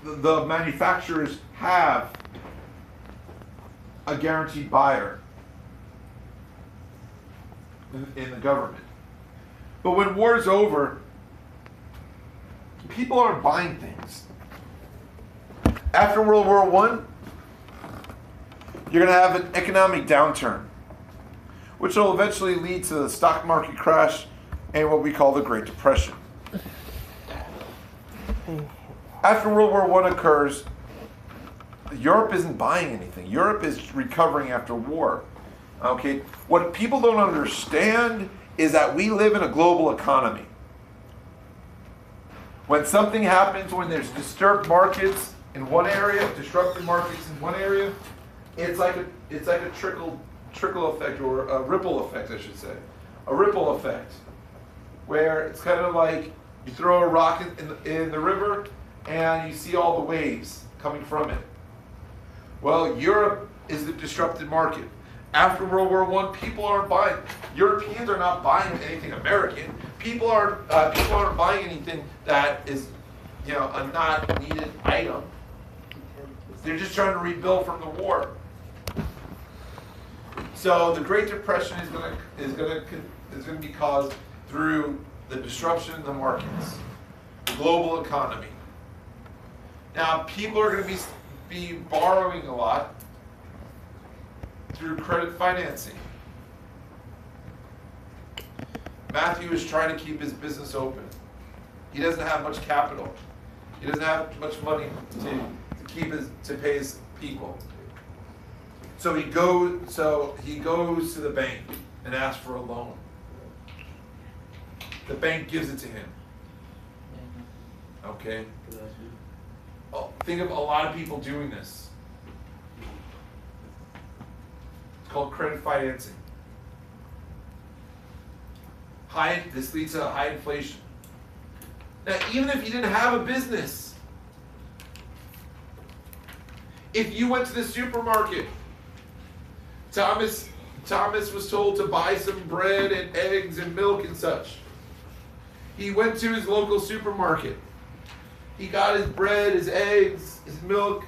the manufacturers have a guaranteed buyer in the government. But when war's over, people aren't buying things. After World War I, you're going to have an economic downturn, which will eventually lead to the stock market crash and what we call the Great Depression. After World War I occurs, Europe isn't buying anything. Europe is recovering after war. Okay, what people don't understand is that we live in a global economy. When something happens, when there's disturbed markets in one area, disrupted markets in one area, it's like a trickle effect, or a ripple effect, I should say. A ripple effect, where it's kind of like you throw a rock in the river and you see all the waves coming from it. Well, Europe is the disrupted market. After World War I, people aren't buying. Europeans are not buying anything American. People aren't buying anything that is, a not needed item. They're just trying to rebuild from the war. So the Great Depression is going to be caused through the disruption in the markets, the global economy. Now, people are going to be borrowing a lot through credit financing. Matthew is trying to keep his business open. He doesn't have much capital. He doesn't have much money to pay his people. So he goes to the bank and asks for a loan. The bank gives it to him. Okay? Think of a lot of people doing this. It's called credit financing. This leads to high inflation. Now, even if you didn't have a business, if you went to the supermarket, Thomas was told to buy some bread and eggs and milk and such. He went to his local supermarket. He got his bread, his eggs, his milk,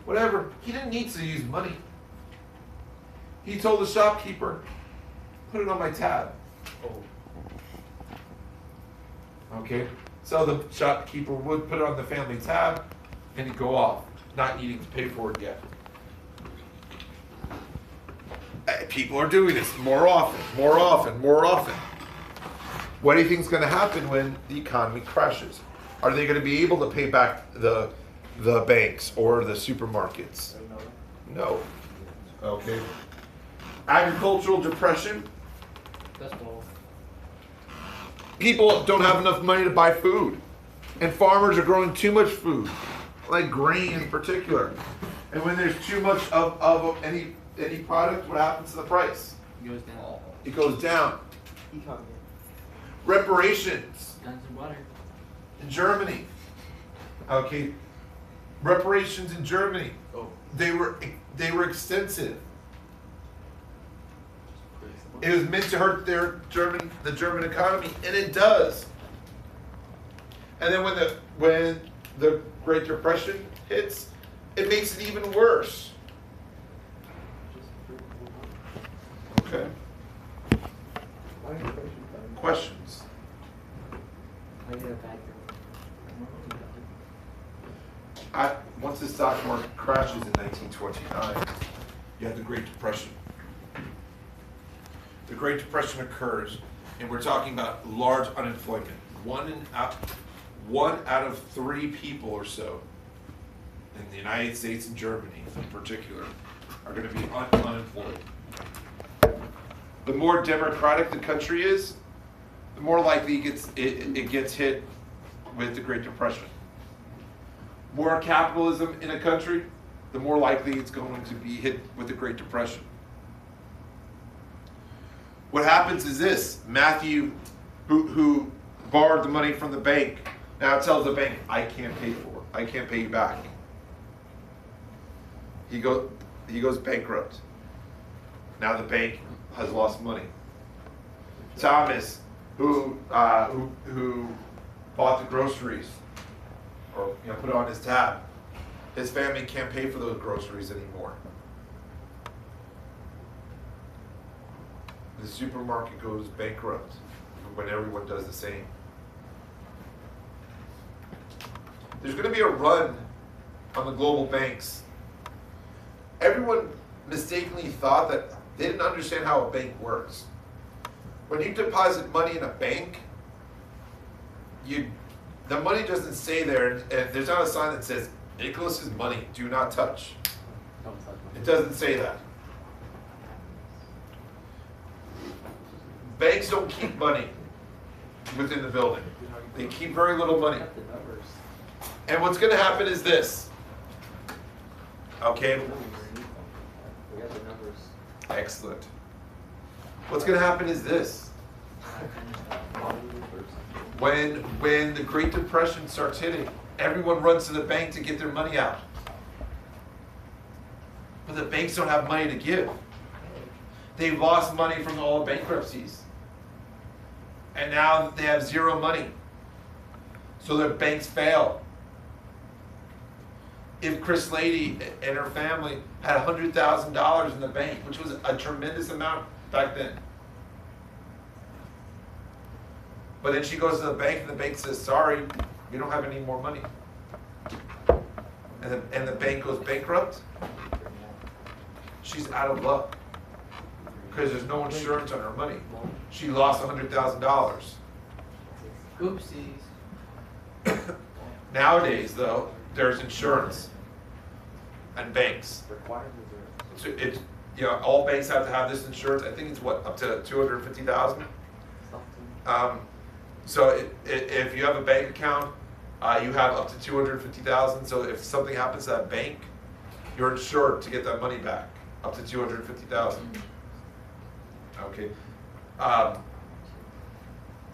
whatever. He didn't need to use money. He told the shopkeeper, put it on my tab. Okay? So the shopkeeper would put it on the family tab and he'd go off, not needing to pay for it yet. People are doing this more often. What do you think is going to happen when the economy crashes? Are they going to be able to pay back the banks or the supermarkets? No. Okay. Agricultural depression. People don't have enough money to buy food. And farmers are growing too much food, like grain in particular. And when there's too much of any product, what happens to the price? It goes down. It goes down. Reparations. Guns and water. In Germany. Okay. Reparations in Germany. They were extensive. It was meant to hurt the German economy, and it does. And then when the Great Depression hits, it makes it even worse. Okay. Questions? Once the stock market crashes in 1929, you have the Great Depression. The Great Depression occurs, and we're talking about large unemployment. One out of 3 people or so in the United States and Germany in particular are going to be unemployed. The more democratic the country is, the more likely it gets hit with the Great Depression. More capitalism in a country, the more likely it's going to be hit with the Great Depression. What happens is this: Matthew, who borrowed the money from the bank, now tells the bank, I can't pay you back. He goes bankrupt. Now the bank has lost money. Thomas, who bought the groceries, or put it on his tab, his family can't pay for those groceries anymore. The supermarket goes bankrupt when everyone does the same. There's going to be a run on the global banks. Everyone mistakenly thought that they didn't understand how a bank works. When you deposit money in a bank, the money doesn't stay there, and there's not a sign that says, Nicholas's money, do not touch. It doesn't say that. Banks don't keep money within the building. They keep very little money. And what's going to happen is this. Okay? Excellent. What's going to happen is this. When the Great Depression starts hitting, everyone runs to the bank to get their money out. But the banks don't have money to give. They've lost money from all the bankruptcies. And now they have zero money. So their banks fail. If Chris Lady and her family had $100,000 in the bank, which was a tremendous amount back then. But then she goes to the bank and the bank says, sorry, you don't have any more money. And the bank goes bankrupt. She's out of luck. Because there's no insurance on her money. She lost $100,000. Oopsies. Nowadays, though, there's insurance and banks. It's all banks have to have this insurance. I think it's up to $250,000. So if you have a bank account, you have up to $250,000. So if something happens to that bank, you're insured to get that money back, up to $250,000. Okay.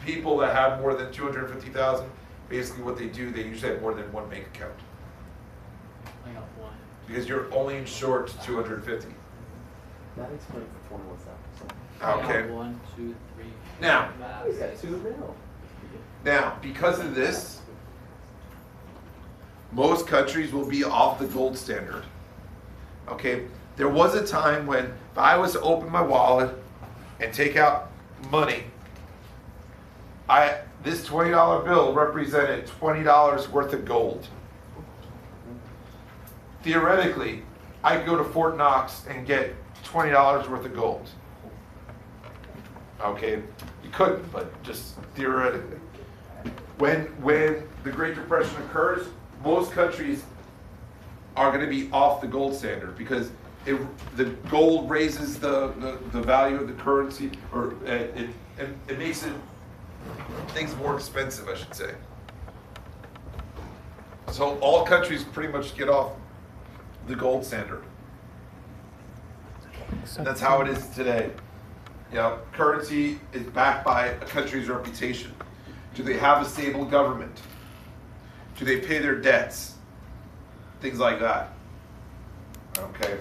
People that have more than $250,000, basically what they do, they usually have more than one bank account. I got one. Because you're only insured to $250,000. That explains the 21,000. I Okay. got 1, 2, 3. Now, He's got 2 now. Now, because of this, most countries will be off the gold standard. Okay? There was a time when if I was to open my wallet and take out money, this $20 bill represented $20 worth of gold. Theoretically, I could go to Fort Knox and get $20 worth of gold. Okay? You couldn't, but just theoretically. When the Great Depression occurs, most countries are going to be off the gold standard because the gold raises the value of the currency, or it makes things more expensive, I should say. So all countries pretty much get off the gold standard. And that's how it is today. Currency is backed by a country's reputation. Do they have a stable government? Do they pay their debts? Things like that. Okay.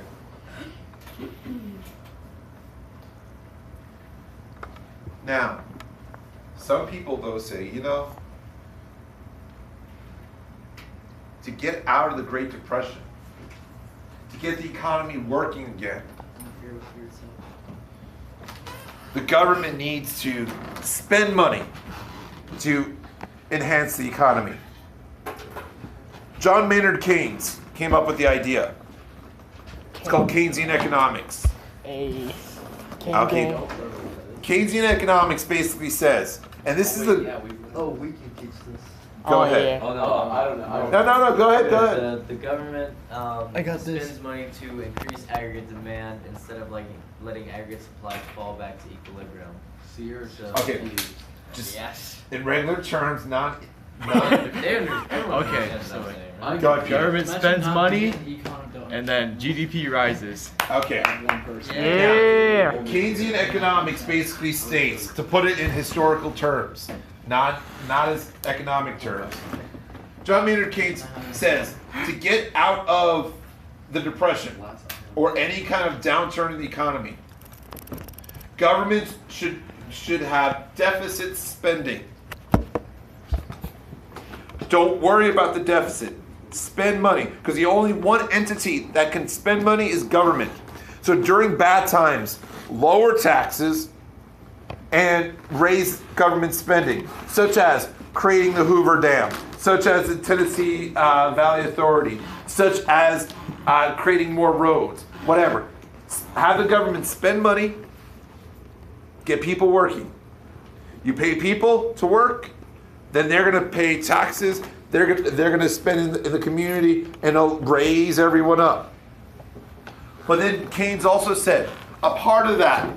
Now, some people though say, to get out of the Great Depression, to get the economy working again, the government needs to spend money to enhance the economy. John Maynard Keynes came up with the idea. It's called Keynesian economics. Okay. Keynesian economics basically says, and this is the... We can teach this. Go ahead. Yeah. Oh, no, I don't know. No, go ahead. The government I got this. spends money to increase aggregate demand instead of letting aggregate supply fall back to equilibrium. So you're Okay. Just Yes. in regular terms, not Okay, so Go ahead, Peter. Government spends money and then GDP rises. Okay. one person. Yeah. Keynesian economics basically states, to put it in historical terms, not as economic terms. John Maynard Keynes says, to get out of the Depression or any kind of downturn in the economy, governments should have deficit spending. Don't worry about the deficit. spend money, because the only one entity that can spend money is government. So during bad times, lower taxes and raise government spending, such as creating the Hoover Dam, such as the Tennessee Valley Authority, such as creating more roads, whatever. Have the government spend money, get people working. You pay people to work, then they're going to pay taxes. They're going to spend in the community, and it'll raise everyone up. But then Keynes also said, a part of that,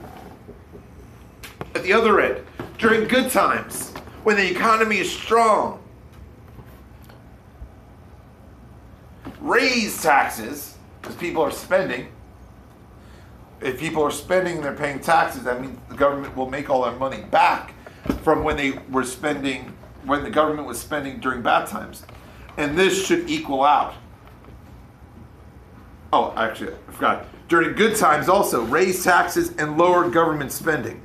at the other end, during good times, when the economy is strong, raise taxes, because people are spending. If people are spending and they're paying taxes, that means the government will make all their money back from when they were spending, when the government was spending during bad times. And this should equal out. Oh, actually, I forgot. During good times also, raise taxes and lower government spending.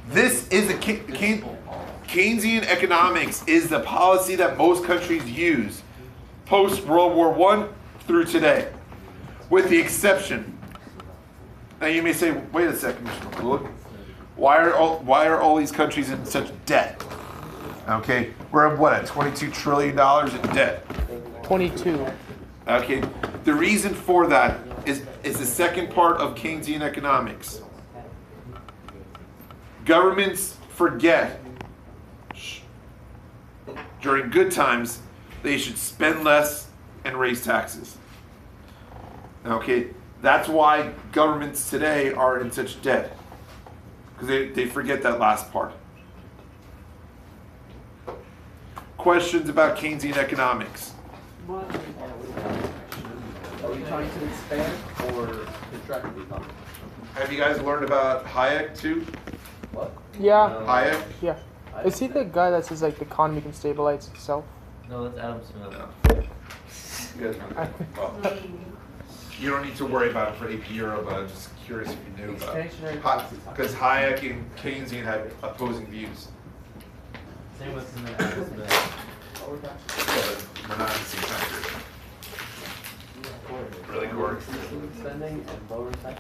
This is the Keynesian economics is the policy that most countries use post World War I through today, with the exception. Now you may say, wait a second, Mr. McCullough. Why are all these countries in such debt? Okay, we're at what, at $22 trillion in debt? 22. Okay, the reason for that is the second part of Keynesian economics. Governments forget during good times they should spend less and raise taxes. Okay, that's why governments today are in such debt, because they forget that last part. Questions about Keynesian economics? Are we trying to expand or contract the economy? Have you guys learned about Hayek too? What? Yeah. Hayek? Yeah. Is he the guy that says like the economy can stabilize itself? No, that's Adam Smith. No. You guys know. Well, you don't need to worry about it for AP Euro, but I'm just curious if you knew about it. Because Hayek and Keynesian had opposing views. Same with Adam Smith. Yeah, but we're not in the same country. Really, Gordon? Increasing spending and lower taxes.